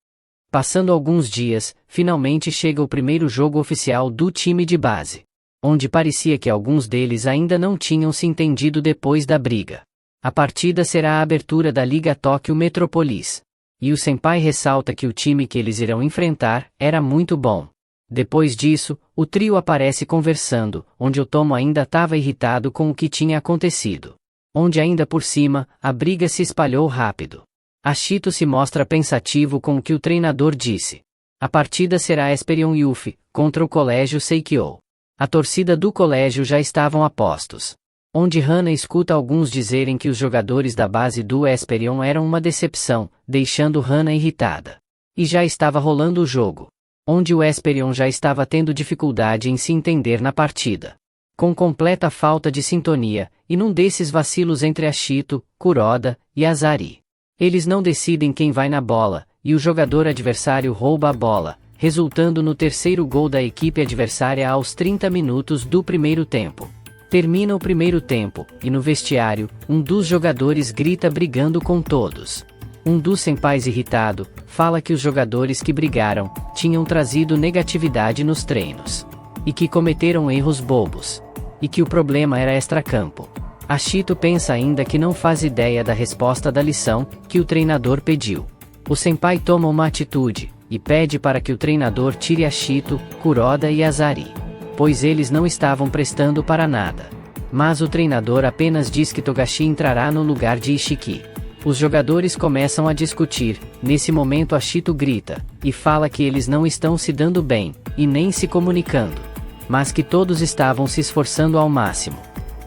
Passando alguns dias, finalmente chega o primeiro jogo oficial do time de base, onde parecia que alguns deles ainda não tinham se entendido depois da briga. A partida será a abertura da Liga Tóquio Metropolis. E o senpai ressalta que o time que eles irão enfrentar era muito bom. Depois disso, o trio aparece conversando, onde o Tomo ainda estava irritado com o que tinha acontecido. Onde ainda por cima, a briga se espalhou rápido. Ashito se mostra pensativo com o que o treinador disse. A partida será Esperion Yuffie, contra o colégio Seikyo. A torcida do colégio já estavam a postos. Onde Hana escuta alguns dizerem que os jogadores da base do Esperion eram uma decepção, deixando Hana irritada. E já estava rolando o jogo. Onde o Esperion já estava tendo dificuldade em se entender na partida. Com completa falta de sintonia, e num desses vacilos entre Ashito, Kuroda e Azari. Eles não decidem quem vai na bola, e o jogador adversário rouba a bola, resultando no terceiro gol da equipe adversária aos 30 minutos do primeiro tempo. Termina o primeiro tempo, e no vestiário, um dos jogadores grita brigando com todos. Um dos senpais irritado, fala que os jogadores que brigaram, tinham trazido negatividade nos treinos. E que cometeram erros bobos. E que o problema era extracampo. Ashito pensa ainda que não faz ideia da resposta da lição, que o treinador pediu. O senpai toma uma atitude, e pede para que o treinador tire Ashito, Kuroda e Azari. Pois eles não estavam prestando para nada. Mas o treinador apenas diz que Togashi entrará no lugar de Ishiki. Os jogadores começam a discutir, nesse momento Ashito grita, e fala que eles não estão se dando bem, e nem se comunicando. Mas que todos estavam se esforçando ao máximo.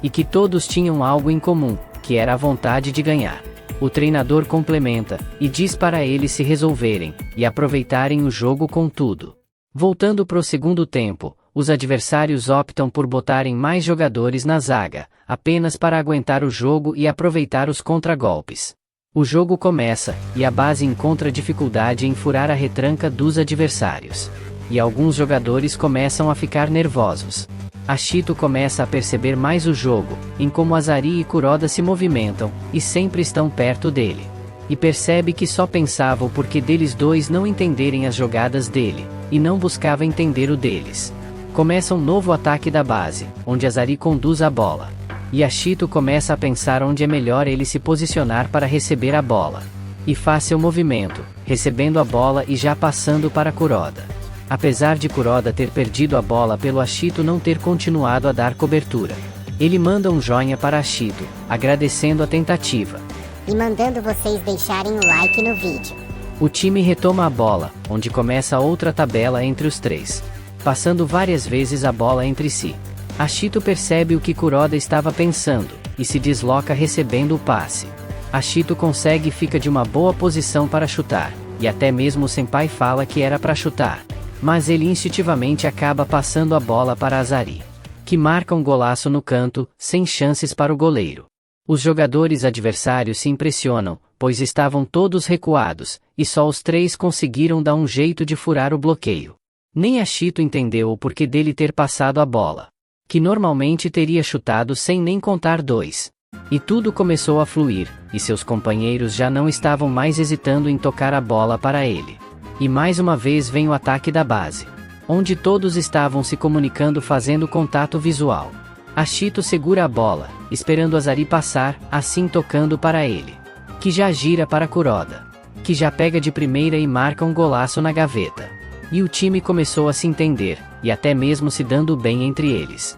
E que todos tinham algo em comum, que era a vontade de ganhar. O treinador complementa, e diz para eles se resolverem, e aproveitarem o jogo com tudo. Voltando pro segundo tempo, os adversários optam por botarem mais jogadores na zaga, apenas para aguentar o jogo e aproveitar os contragolpes. O jogo começa, e a base encontra dificuldade em furar a retranca dos adversários. E alguns jogadores começam a ficar nervosos. Ashito começa a perceber mais o jogo, em como Azari e Kuroda se movimentam, e sempre estão perto dele. E percebe que só pensava o porquê deles dois não entenderem as jogadas dele, e não buscava entender o deles. Começa um novo ataque da base, onde Azari conduz a bola. E Ashito começa a pensar onde é melhor ele se posicionar para receber a bola. E faz seu movimento, recebendo a bola e já passando para Kuroda. Apesar de Kuroda ter perdido a bola pelo Ashito não ter continuado a dar cobertura. Ele manda um joinha para Ashito, agradecendo a tentativa. E mandando vocês deixarem o like no vídeo. O time retoma a bola, onde começa outra tabela entre os três. Passando várias vezes a bola entre si. Ashito percebe o que Kuroda estava pensando, e se desloca recebendo o passe. Ashito consegue e fica de uma boa posição para chutar, e até mesmo o senpai fala que era para chutar. Mas ele instintivamente acaba passando a bola para Azari, que marca um golaço no canto, sem chances para o goleiro. Os jogadores adversários se impressionam, pois estavam todos recuados, e só os três conseguiram dar um jeito de furar o bloqueio. Nem Ashito entendeu o porquê dele ter passado a bola, que normalmente teria chutado sem nem contar dois. E tudo começou a fluir, e seus companheiros já não estavam mais hesitando em tocar a bola para ele. E mais uma vez vem o ataque da base, onde todos estavam se comunicando fazendo contato visual. Ashito segura a bola, esperando Azari passar, assim tocando para ele. Que já gira para Kuroda, que já pega de primeira e marca um golaço na gaveta. E o time começou a se entender, e até mesmo se dando bem entre eles.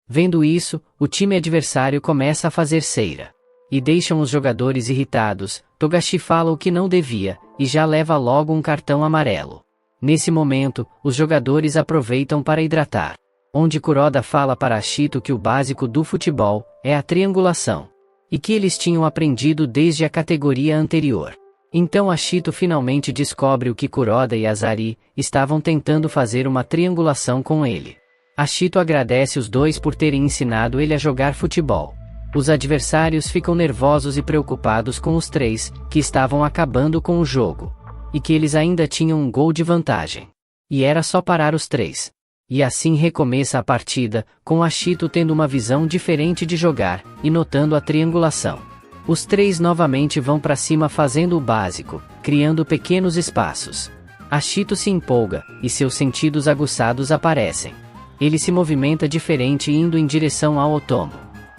Vendo isso, o time adversário começa a fazer ceira. E deixam os jogadores irritados. Togashi fala o que não devia, e já leva logo um cartão amarelo. Nesse momento, os jogadores aproveitam para hidratar. Onde Kuroda fala para Ashito que o básico do futebol é a triangulação. E que eles tinham aprendido desde a categoria anterior. Então Ashito finalmente descobre o que Kuroda e Azari estavam tentando fazer uma triangulação com ele. Ashito agradece os dois por terem ensinado ele a jogar futebol. Os adversários ficam nervosos e preocupados com os três, que estavam acabando com o jogo. E que eles ainda tinham um gol de vantagem. E era só parar os três. E assim recomeça a partida, com Ashito tendo uma visão diferente de jogar, e notando a triangulação. Os três novamente vão para cima fazendo o básico, criando pequenos espaços. Ashito se empolga, e seus sentidos aguçados aparecem. Ele se movimenta diferente indo em direção ao Otomo.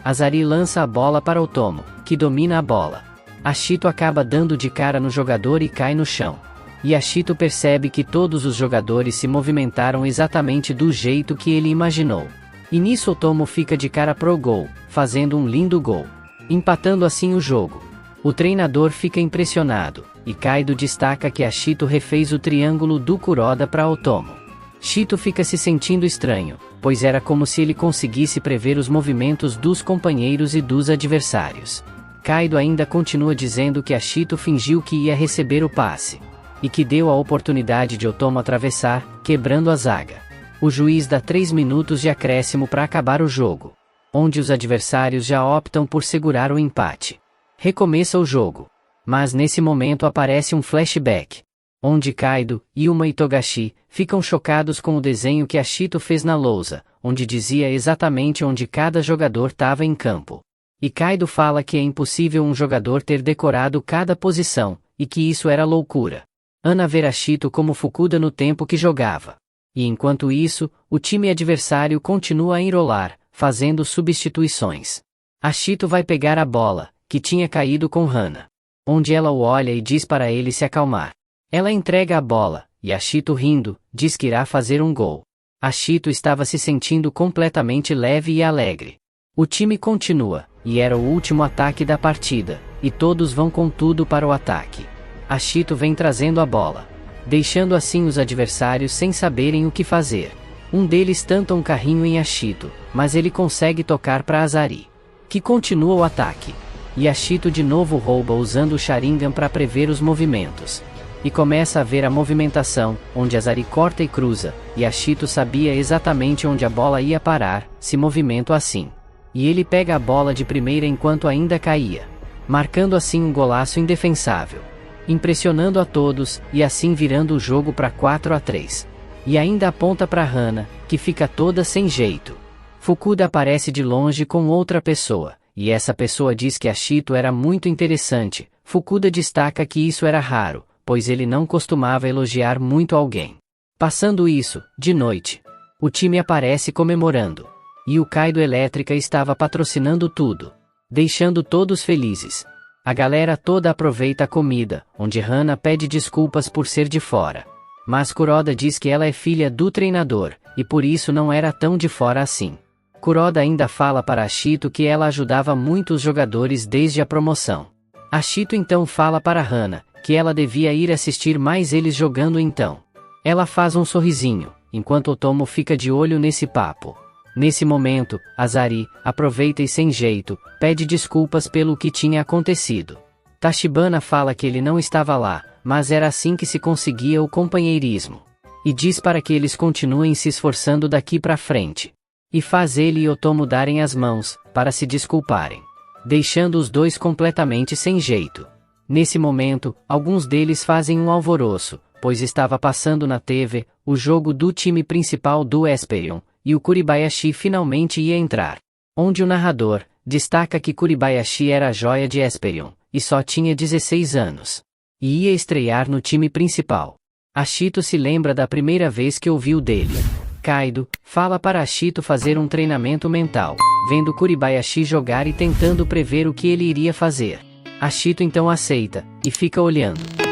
Azari lança a bola para Otomo, que domina a bola. Ashito acaba dando de cara no jogador e cai no chão. E Ashito percebe que todos os jogadores se movimentaram exatamente do jeito que ele imaginou. E nisso Otomo fica de cara pro gol, fazendo um lindo gol, empatando assim o jogo. O treinador fica impressionado, e Kaido destaca que Ashito refez o triângulo do Kuroda para Otomo. Shito fica se sentindo estranho, pois era como se ele conseguisse prever os movimentos dos companheiros e dos adversários. Kaido ainda continua dizendo que Ashito fingiu que ia receber o passe, e que deu a oportunidade de Otomo atravessar, quebrando a zaga. O juiz dá 3 minutos de acréscimo para acabar o jogo, onde os adversários já optam por segurar o empate. Recomeça o jogo, mas nesse momento aparece um flashback, onde Kaido, Yuma e Togashi ficam chocados com o desenho que Ashito fez na lousa, onde dizia exatamente onde cada jogador estava em campo. E Kaido fala que é impossível um jogador ter decorado cada posição, e que isso era loucura. Ana vê Ashito como Fukuda no tempo que jogava. E enquanto isso, o time adversário continua a enrolar, fazendo substituições. Ashito vai pegar a bola, que tinha caído com Hana, onde ela o olha e diz para ele se acalmar. Ela entrega a bola, e Ashito rindo, diz que irá fazer um gol. Ashito estava se sentindo completamente leve e alegre. O time continua, e era o último ataque da partida, e todos vão com tudo para o ataque. Ashito vem trazendo a bola, deixando assim os adversários sem saberem o que fazer. Um deles tenta um carrinho em Ashito, mas ele consegue tocar para Azari, que continua o ataque. E Ashito de novo rouba usando o Sharingan para prever os movimentos. E começa a ver a movimentação, onde Azari corta e cruza, e Ashito sabia exatamente onde a bola ia parar, se movimento assim. E ele pega a bola de primeira enquanto ainda caía, marcando assim um golaço indefensável, impressionando a todos, e assim virando o jogo para 4-3. E ainda aponta para Hana, que fica toda sem jeito. Fukuda aparece de longe com outra pessoa, e essa pessoa diz que Ashito era muito interessante. Fukuda destaca que isso era raro, pois ele não costumava elogiar muito alguém. Passando isso, de noite, o time aparece comemorando. E o Kaido Elétrica estava patrocinando tudo, deixando todos felizes. A galera toda aproveita a comida, onde Hana pede desculpas por ser de fora. Mas Kuroda diz que ela é filha do treinador, e por isso não era tão de fora assim. Kuroda ainda fala para Ashito que ela ajudava muito os jogadores desde a promoção. Ashito então fala para Hana, que ela devia ir assistir mais eles jogando então. Ela faz um sorrisinho, enquanto Otomo fica de olho nesse papo. Nesse momento, Azari, aproveita e sem jeito, pede desculpas pelo que tinha acontecido. Tachibana fala que ele não estava lá, mas era assim que se conseguia o companheirismo. E diz para que eles continuem se esforçando daqui para frente. E faz ele e Otomo darem as mãos, para se desculparem, deixando os dois completamente sem jeito. Nesse momento, alguns deles fazem um alvoroço, pois estava passando na TV, o jogo do time principal do Esperion, e o Kuribayashi finalmente ia entrar. Onde o narrador destaca que Kuribayashi era a joia de Esperion, e só tinha 16 anos. E ia estrear no time principal. Ashito se lembra da primeira vez que ouviu dele. Kaido fala para Ashito fazer um treinamento mental, vendo Kuribayashi jogar e tentando prever o que ele iria fazer. Ashito então aceita, e fica olhando.